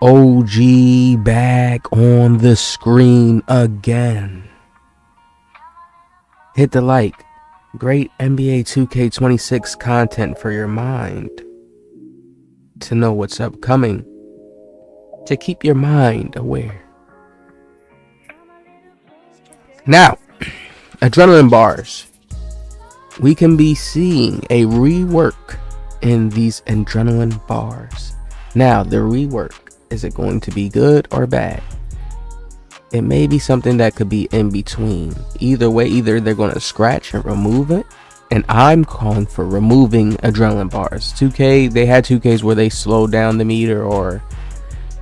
OG back on the screen again. Hit the like. Great NBA 2K26 content for your mind. To know what's upcoming. To keep your mind aware. Now, adrenaline bars. We can be seeing a rework in these adrenaline bars. Now, the rework, is it going to be good or bad? It may be something that could be in between. Either way, either they're going to scratch and remove it, and I'm calling for removing adrenaline bars. 2K, they had 2Ks where they slowed down the meter, or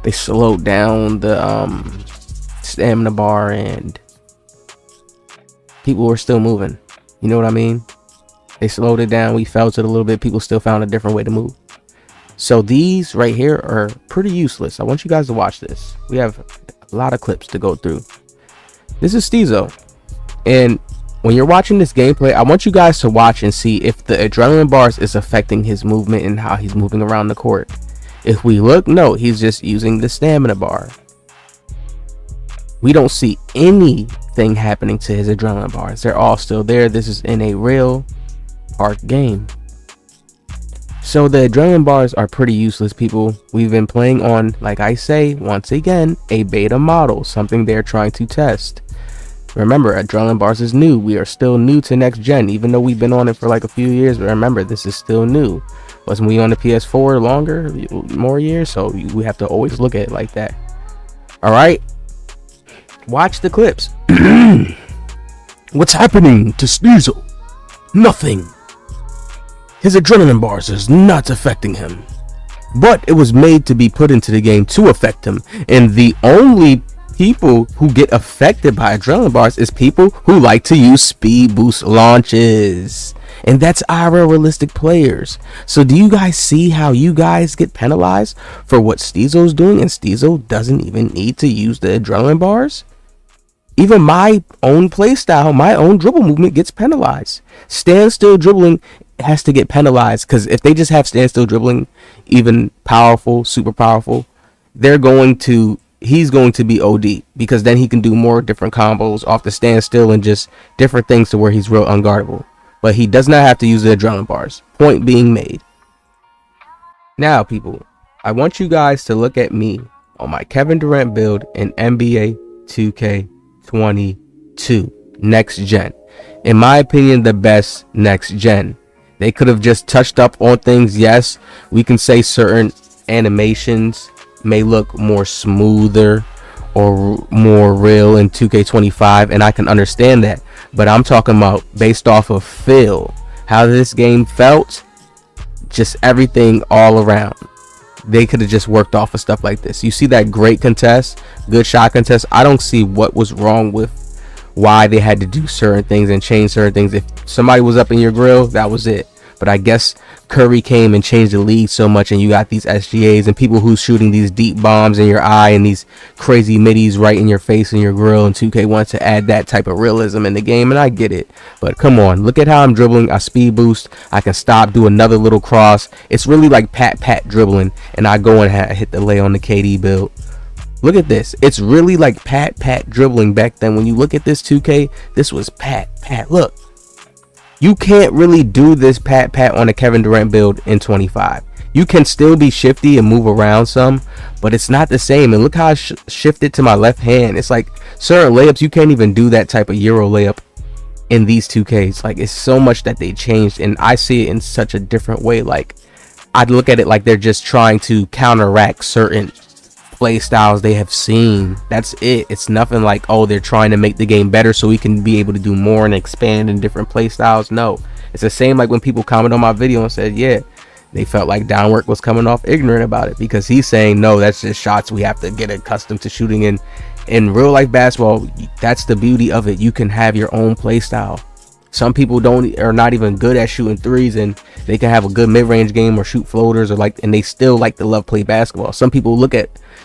they slowed down the stamina bar, and people were still moving. You know what I mean? They slowed it down, we felt it a little bit, people still found a different way to move. So these right here are pretty useless. I want you guys to watch this. We have a lot of clips to go through. This is Steezo, and when you're watching this gameplay, I want you guys to watch and see if the adrenaline bars is affecting his movement and how he's moving around the court. If we look, no, he's just using the stamina bar. We don't see anything happening to his adrenaline bars. They're all still there. This is in a real park game. So the adrenaline bars are pretty useless, people. We've been playing on, like I say, once again, a beta model, something they're trying to test. Remember, adrenaline bars is new. We are still new to next gen, even though we've been on it for like a few years. But remember, this is still new. Wasn't we on the PS4 longer, more years? So we have to always look at it like that. All right, watch the clips. What's happening to Steezo? Nothing. His adrenaline bars is not affecting him, but it was made to be put into the game to affect him, and the only people who get affected by adrenaline bars is people who like to use speed boost launches, and that's our realistic players. So do you guys see how you guys get penalized for what Steezo's doing, and Steezo doesn't even need to use the adrenaline bars? Even my own playstyle, my own dribble movement gets penalized. Standstill dribbling has to get penalized, because if they just have standstill dribbling, even powerful, super powerful, he's going to be OD, because then he can do more different combos off the standstill and just different things to where he's real unguardable. But he does not have to use the adrenaline bars. Point being made. Now, people, I want you guys to look at me on my Kevin Durant build in NBA 2K22 next gen. In my opinion, the best next gen. They could have just touched up on things. Yes, we can say certain animations may look more smoother or more real in 2K25, and I can understand that, but I'm talking about based off of feel, how this game felt, just everything all around. They could have just worked off of stuff like this. You see that great contest, good shot contest. I don't see what was wrong with why they had to do certain things and change certain things. If somebody was up in your grill, that was it. But I guess Curry came and changed the league so much, and you got these SGAs and people who's shooting these deep bombs in your eye and these crazy middies right in your face and your grill, and 2K wants to add that type of realism in the game, and I get it. But come on, look at how I'm dribbling. I speed boost, I can stop, do another little cross. It's really like pat dribbling, and I go and hit the lay on the KD build. Look at this. It's really like pat dribbling back then. When you look at this 2K, this was pat. Look. You can't really do this pat on a Kevin Durant build in 25. You can still be shifty and move around some, but it's not the same. And look how I shifted to my left hand. It's like certain layups, you can't even do that type of Euro layup in these 2Ks. Like, it's so much that they changed, and I see it in such a different way. Like, I'd look at it like they're just trying to counteract certain play styles they have seen. That's it. It's nothing like, oh, they're trying to make the game better so we can be able to do more and expand in different play styles. No, it's the same like when people comment on my video and said, yeah, they felt like Downwork was coming off ignorant about it, because he's saying, no, that's just shots we have to get accustomed to shooting in real life basketball. That's the beauty of it. You can have your own play style. Some people are not even good at shooting threes, and they can have a good mid-range game or shoot floaters, or and they still like to love play basketball. Some people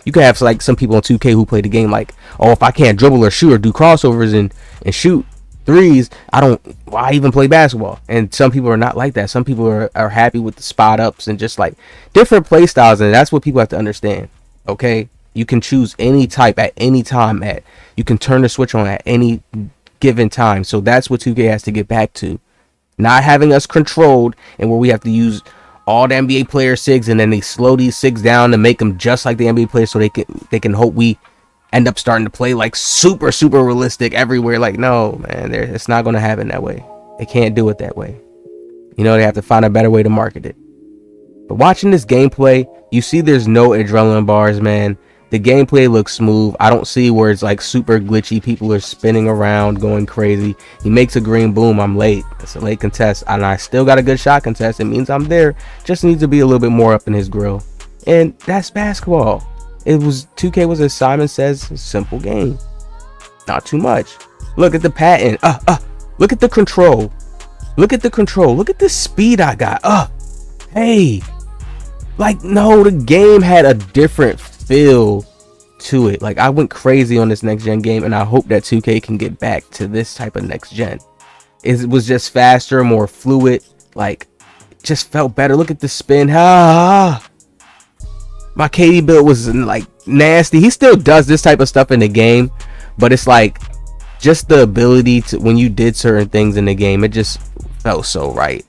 you can have like some people on 2K who play the game like, oh, if I can't dribble or shoot or do crossovers and shoot threes, why even play basketball? And some people are not like that. Some people are happy with the spot ups and just like different play styles, and that's what people have to understand. Okay, you can choose any type at any time. You can turn the switch on at any given time. So that's what 2K has to get back to. Not having us controlled and where we have to use all the NBA player SIGs and then they slow these SIGs down to make them just like the NBA players so they can hope we end up starting to play like super realistic everywhere. Like, no, man, it's not going to happen that way. They can't do it that way. You know, they have to find a better way to market it. But watching this gameplay, you see there's no adrenaline bars, man. The gameplay looks smooth. I don't see where it's like super glitchy. People are spinning around, going crazy. He makes a green, boom, I'm late. It's a late contest, and I still got a good shot contest. It means I'm there. Just needs to be a little bit more up in his grill. And that's basketball. 2K was, as Simon says, a simple game. Not too much. Look at the patent. Look at the control. Look at the control. Look at the speed I got. Hey. Like, no, the game had a different feel to it. Like, I went crazy on this next gen game, and I hope that 2K can get back to this type of next gen. It was just faster, more fluid, like, just felt better. Look at the spin. My KD build was like nasty. He still does this type of stuff in the game, but it's like just the ability to, when you did certain things in the game, it just felt so right.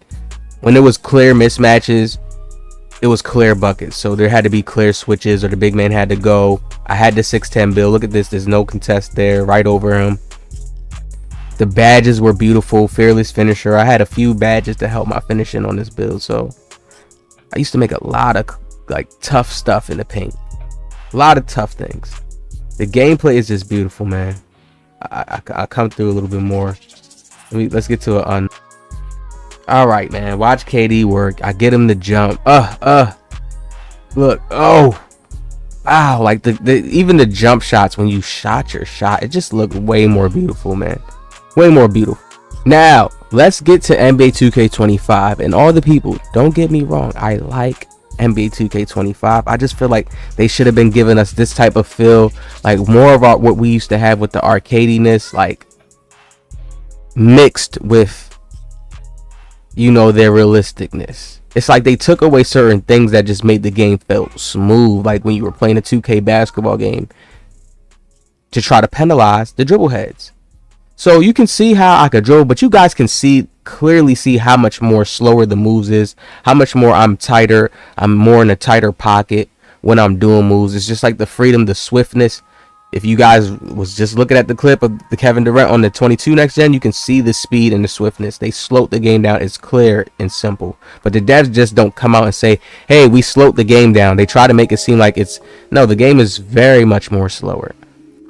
When it was clear mismatches, it was clear buckets, so there had to be clear switches or the big man had to go. I had the 6'10" build. Look at this, there's no contest there, right over him. The badges were beautiful. Fearless finisher. I had a few badges to help my finishing on this build, so I used to make a lot of like tough stuff in the paint, a lot of tough things. The gameplay is just beautiful, man. I come through a little bit more. Let's get to it. All right, man, watch KD work. I get him to jump. Look, oh wow, like the even the jump shots, when you shot your shot, it just looked way more beautiful, man. Way more beautiful. Now let's get to NBA 2K25. And all the people, don't get me wrong, I like NBA 2K25. I just feel like they should have been giving us this type of feel, like more of what we used to have with the arcadiness, like mixed with, you know, their realisticness. It's like they took away certain things that just made the game feel smooth, like when you were playing a 2K basketball game, to try to penalize the dribble heads. So you can see how I could dribble, but you guys can clearly see how much more slower the moves is, how much more I'm tighter. I'm more in a tighter pocket when I'm doing moves. It's just like the freedom, the swiftness. If you guys was just looking at the clip of the Kevin Durant on the 22 next gen, you can see the speed and the swiftness. They slowed the game down. It's clear and simple. But the devs just don't come out and say, hey, we slowed the game down. They try to make it seem like no, the game is very much more slower.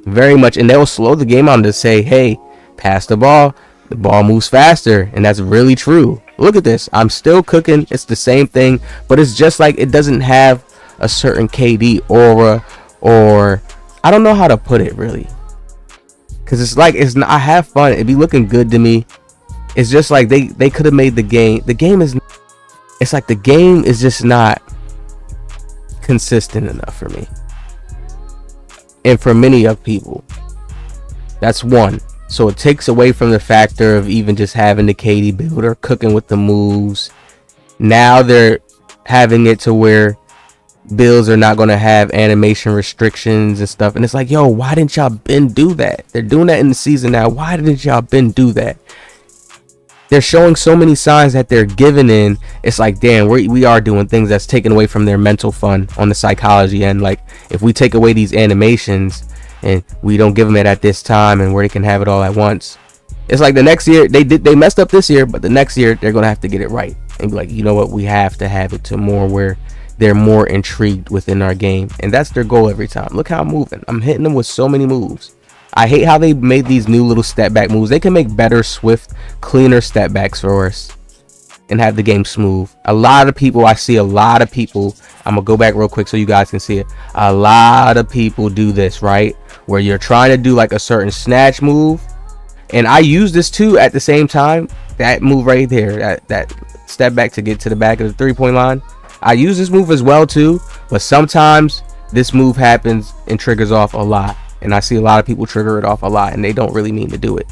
Very much. And they'll slow the game down to say, hey, pass the ball. The ball moves faster. And that's really true. Look at this. I'm still cooking. It's the same thing. But it's just like it doesn't have a certain KD aura, or I don't know how to put it really, because it's like I have fun. It be looking good to me. It's just like they could have made the game. It's like the game is just not consistent enough for me, and for many of people, that's one. So it takes away from the factor of even just having the KD build or cooking with the moves. Now they're having it to where builds are not going to have animation restrictions and stuff, and it's like, yo, why didn't y'all been do that? They're doing that in the season now. Why didn't y'all been do that? They're showing so many signs that they're giving in. It's like, damn, we are doing things that's taken away from their mental fun on the psychology end. Like, if we take away these animations and we don't give them it at this time and where they can have it all at once, it's like the next year they messed up this year, but the next year they're gonna have to get it right and be like, you know what, we have to have it to more where they're more intrigued within our game. And that's their goal every time. Look how I'm moving. I'm hitting them with so many moves. I hate how they made these new little step back moves. They can make better, swift, cleaner step backs for us and have the game smooth. I see a lot of people, I'm gonna go back real quick so you guys can see it. A lot of people do this, right? Where you're trying to do like a certain snatch move, and I use this too at the same time. That move right there, that step back to get to the back of the 3-point line, I use this move as well too, but sometimes this move happens and triggers off a lot, and I see a lot of people trigger it off a lot and they don't really mean to do it.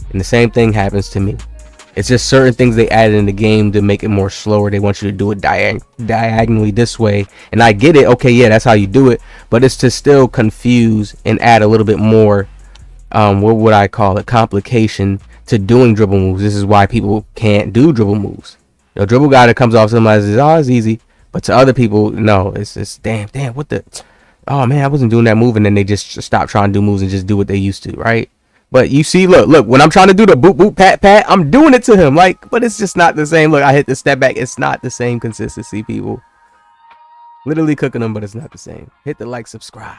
And the same thing happens to me. It's just certain things they added in the game to make it more slower. They want you to do it diagonally this way, and I get it. Okay, yeah, that's how you do it, but it's to still confuse and add a little bit more, what would I call it, complication to doing dribble moves. This is why people can't do dribble moves. The dribble guy that comes off somebody says, "Oh, it's easy," but to other people, no, it's damn, what the, oh man, I wasn't doing that move, and then they just stop trying to do moves and just do what they used to, right? But you see, look, when I'm trying to do the boop boop pat pat, I'm doing it to him, like, but it's just not the same. Look, I hit the step back, it's not the same consistency, people. Literally cooking them, but it's not the same. Hit the like, subscribe.